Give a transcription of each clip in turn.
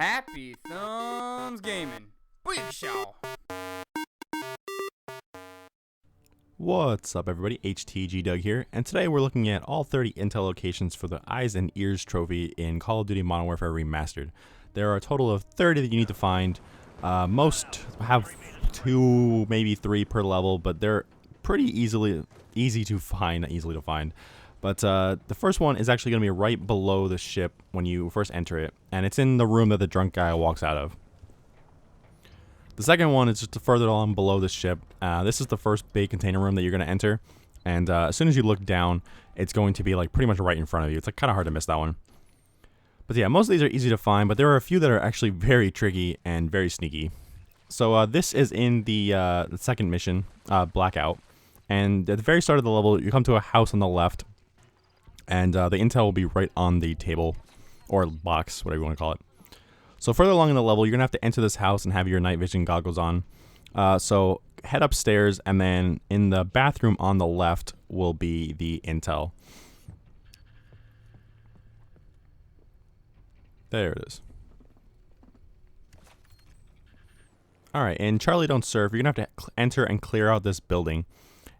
Happy Thumbs Gaming. Booyakashaw. What's up, everybody? HTG Doug here, and today we're looking at all 30 intel locations for the Eyes and Ears trophy in Call of Duty Modern Warfare Remastered. There are a total of 30 that you need to find. Most have 2, maybe 3 per level, but they're pretty easy to find, not easily to find. But the first one is actually going to be right below the ship when you first enter it, and it's in the room that the drunk guy walks out of. The second one is just further along below the ship. This is the first big container room that you're going to enter, and as soon as you look down, it's going to be like pretty much right in front of you. It's like kind of hard to miss that one. But yeah, most of these are easy to find, but there are a few that are actually very tricky and very sneaky. So this is in the second mission, Blackout, and at the very start of the level, you come to a house on the left, and the intel will be right on the table, or box, whatever you want to call it. So further along in the level, you're going to have to enter this house and have your night vision goggles on. So head upstairs, and then in the bathroom on the left will be the intel. There it is. Alright, in Charlie Don't Surf, you're going to have to enter and clear out this building.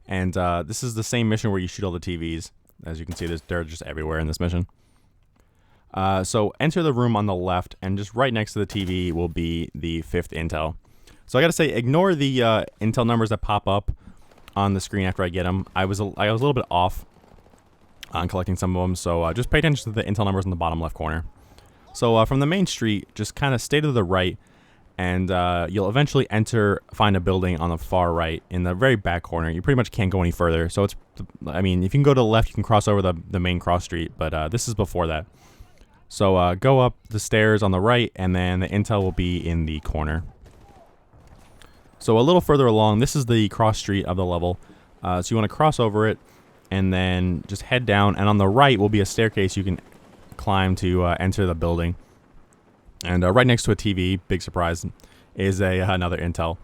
And this is the same mission where you shoot all the TVs. As you can see, they're just everywhere in this mission. So enter the room on the left, and just right next to the TV will be the 5th intel. So I gotta say, ignore the intel numbers that pop up on the screen after I get them. I was a little bit off on collecting some of them, so just pay attention to the intel numbers in the bottom left corner. So from the main street, just kind of stay to the right, and you'll eventually find a building on the far right in the very back corner. You pretty much can't go any further. So it's, I mean, if you can go to the left, you can cross over the main cross street, but this is before that. So go up the stairs on the right, and then the intel will be in the corner. So a little further along, this is the cross street of the level. So you want to cross over it, and then just head down, and on the right will be a staircase you can climb to enter the building. And right next to a TV, big surprise, is another intel.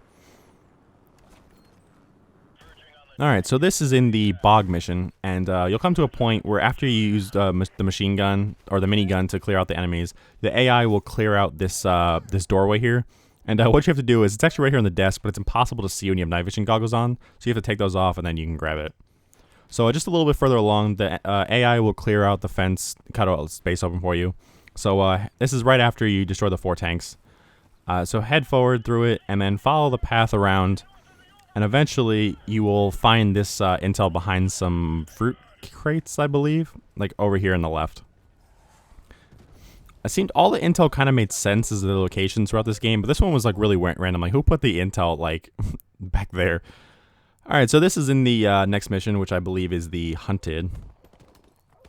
Alright, so this is in the Bog mission, and you'll come to a point where after you use the machine gun, or the minigun to clear out the enemies, the AI will clear out this this doorway here. And what you have to do is, it's actually right here on the desk, but it's impossible to see when you have night vision goggles on, so you have to take those off and then you can grab it. So just a little bit further along, the AI will clear out the fence, cut out space open for you. So this is right after you destroy the 4 tanks. So head forward through it, and then follow the path around. And eventually, you will find this intel behind some fruit crates, I believe, like over here on the left. It seemed all the intel kind of made sense as the locations throughout this game, but this one was like really random. Like, who put the intel like back there? All right, so this is in the next mission, which I believe is the Hunted.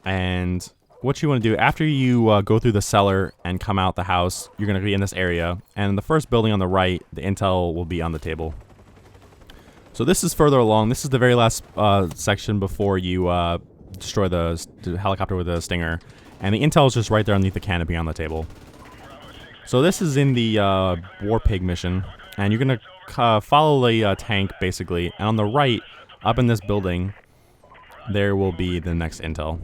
And what you want to do after you go through the cellar and come out the house, you're going to be in this area. And the first building on the right, the intel will be on the table. So this is further along. This is the very last section before you destroy the helicopter with the Stinger. And the intel is just right there underneath the canopy on the table. So this is in the War Pig mission. And you're going to follow the tank, basically. And on the right, up in this building, there will be the next intel.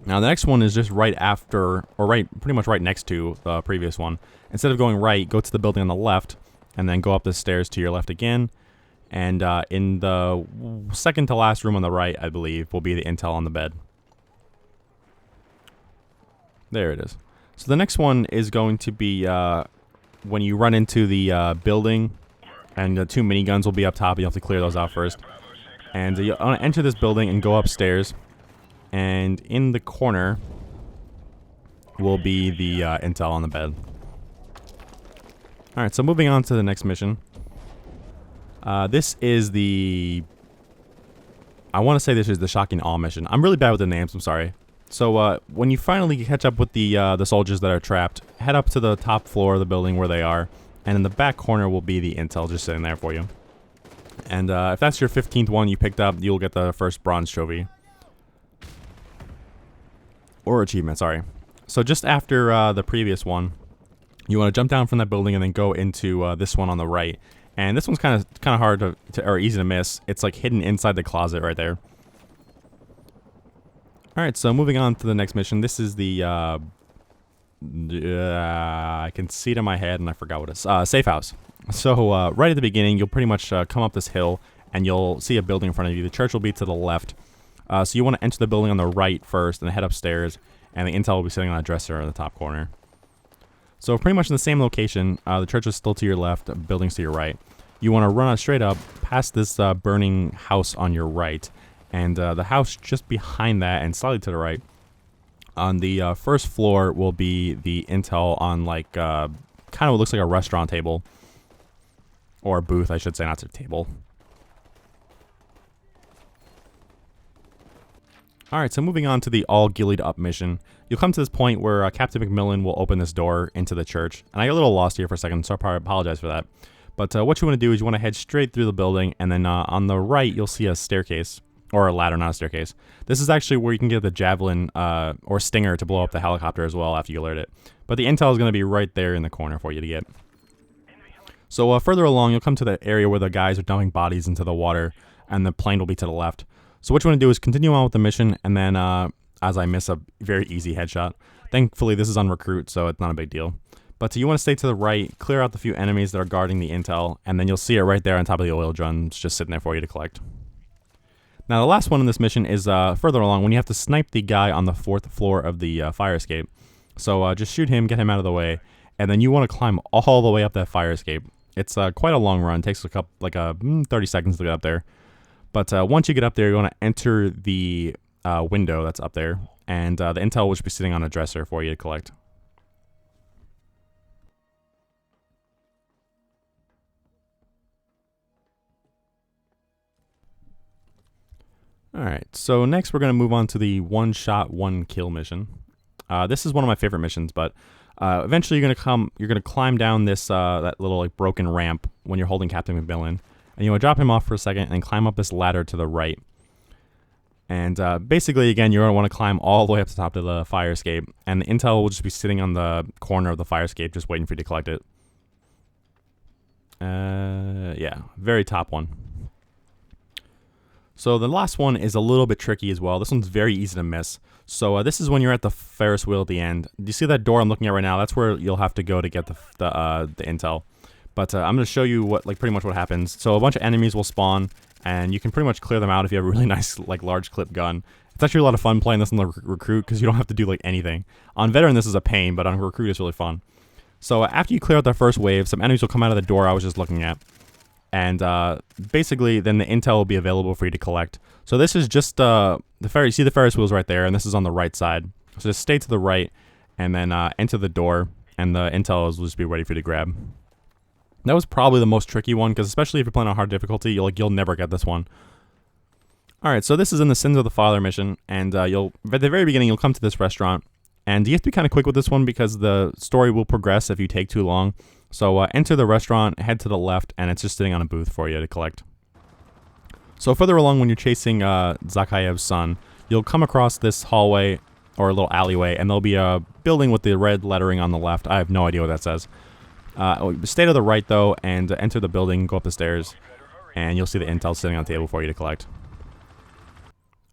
Now the next one is just right after, or pretty much right next to the previous one. Instead of going right, go to the building on the left, and then go up the stairs to your left again. And in the second to last room on the right, I believe, will be the intel on the bed. There it is. So the next one is going to be when you run into the building, and the 2 miniguns will be up top. You have to clear those out first. And you want to enter this building and go upstairs. And in the corner will be the intel on the bed. Alright, so moving on to the next mission. This is the... I want to say this is the Shocking Awe mission. I'm really bad with the names, I'm sorry. So when you finally catch up with the soldiers that are trapped, head up to the top floor of the building where they are. And in the back corner will be the intel just sitting there for you. And if that's your 15th one you picked up, you'll get the first bronze trophy. Or achievement, sorry. So just after the previous one, you want to jump down from that building and then go into this one on the right. And this one's kind of hard or easy to miss. It's like hidden inside the closet right there. Alright, so moving on to the next mission. This is the I can see it in my head and I forgot what it's. Safehouse. So right at the beginning, you'll pretty much come up this hill and you'll see a building in front of you. The church will be to the left. So you want to enter the building on the right first and head upstairs, and the intel will be sitting on a dresser in the top corner. So pretty much in the same location, the church is still to your left, buildings to your right. You want to run straight up past this burning house on your right, and the house just behind that and slightly to the right. On the first floor will be the intel on like kind of what looks like a restaurant table, or a booth, I should say, not a table. Alright, so moving on to the all Ghillied Up mission. You'll come to this point where Captain McMillan will open this door into the church. And I got a little lost here for a second, so I apologize for that. But what you want to do is you want to head straight through the building, and then on the right you'll see a staircase. Or a ladder, not a staircase. This is actually where you can get the javelin or stinger to blow up the helicopter as well after you alert it. But the intel is going to be right there in the corner for you to get. So further along, you'll come to the area where the guys are dumping bodies into the water, and the plane will be to the left. So what you want to do is continue on with the mission, and then as I miss a very easy headshot. Thankfully, this is on recruit, so it's not a big deal. But you want to stay to the right, clear out the few enemies that are guarding the intel, and then you'll see it right there on top of the oil drums, just sitting there for you to collect. Now, the last one in this mission is further along when you have to snipe the guy on the 4th floor of the fire escape. So just shoot him, get him out of the way, and then you want to climb all the way up that fire escape. It's quite a long run. It takes 30 seconds to get up there. But once you get up there, you want to enter the window that's up there, and the intel will just be sitting on a dresser for you to collect. Alright, so next we're going to move on to the one-shot, one-kill mission. This is one of my favorite missions, but eventually you're going to climb down this that little like broken ramp when you're holding Captain McMillan, and you want to drop him off for a second and climb up this ladder to the right. And basically, again, you're going to want to climb all the way up to the top of the fire escape, and the intel will just be sitting on the corner of the fire escape just waiting for you to collect it. Yeah, very top one. So the last one is a little bit tricky as well. This one's very easy to miss. So this is when you're at the Ferris wheel at the end. Do you see that door I'm looking at right now? That's where you'll have to go to get the intel. But I'm going to show you pretty much what happens. So a bunch of enemies will spawn, and you can pretty much clear them out if you have a really nice large clip gun. It's actually a lot of fun playing this on the recruit because you don't have to do anything. On veteran this is a pain, but on recruit it's really fun. So after you clear out the first wave, some enemies will come out of the door I was just looking at. And basically, then the intel will be available for you to collect. So this is just the Ferris. You see the Ferris wheels right there, and this is on the right side. So just stay to the right, and then enter the door, and the intel will just be ready for you to grab. That was probably the most tricky one, because especially if you're playing on hard difficulty, you'll never get this one. All right, so this is in the Sins of the Father mission, and at the very beginning you'll come to this restaurant, and you have to be kind of quick with this one because the story will progress if you take too long. So enter the restaurant, head to the left, and it's just sitting on a booth for you to collect. So further along, when you're chasing Zakhaev's son, you'll come across this hallway or a little alleyway, and there'll be a building with the red lettering on the left. I have no idea what that says. Stay to the right though, and enter the building, go up the stairs, and you'll see the intel sitting on the table for you to collect.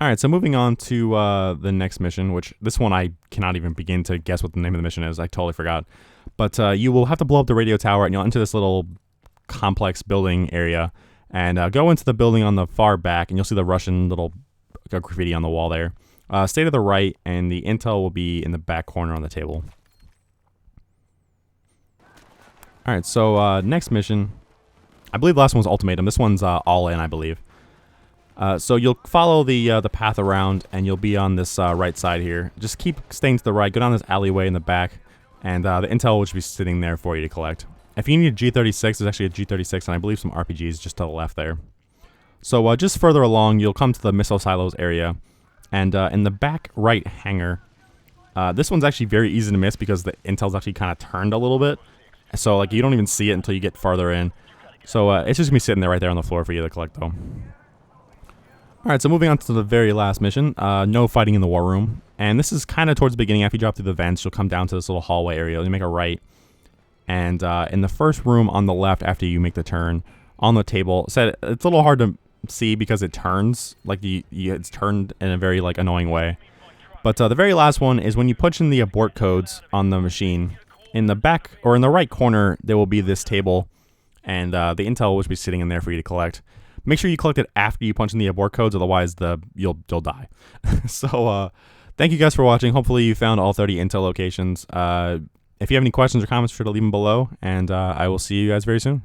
Alright, so moving on to the next mission, which this one I cannot even begin to guess what the name of the mission is. I totally forgot. But you will have to blow up the radio tower, and you'll enter this little complex building area, and go into the building on the far back, and you'll see the Russian little graffiti on the wall there. Stay to the right, and the intel will be in the back corner on the table. Alright, so next mission, I believe the last one was Ultimatum. This one's all in, I believe. So you'll follow the path around, and you'll be on this right side here. Just keep staying to the right, go down this alleyway in the back, and the intel will just be sitting there for you to collect. If you need a G36, there's actually a G36, and I believe some RPGs just to the left there. So just further along, you'll come to the missile silos area, and in the back right hangar, this one's actually very easy to miss because the intel's actually kind of turned a little bit. So you don't even see it until you get farther in. So it's just going to be sitting there right there on the floor for you to collect though. Alright, so moving on to the very last mission, no fighting in the war room. And this is kind of towards the beginning. After you drop through the vents, you'll come down to this little hallway area. You make a right. And in the first room on the left, after you make the turn, on the table, it's a little hard to see because it turns. It's turned in a very annoying way. But the very last one is when you punch in the abort codes on the machine. In the back or in the right corner, there will be this table, and the intel will be sitting in there for you to collect. Make sure you collect it after you punch in the abort codes, otherwise you'll die. So thank you guys for watching. Hopefully you found all 30 intel locations. If you have any questions or comments, be sure to leave them below, and I will see you guys very soon.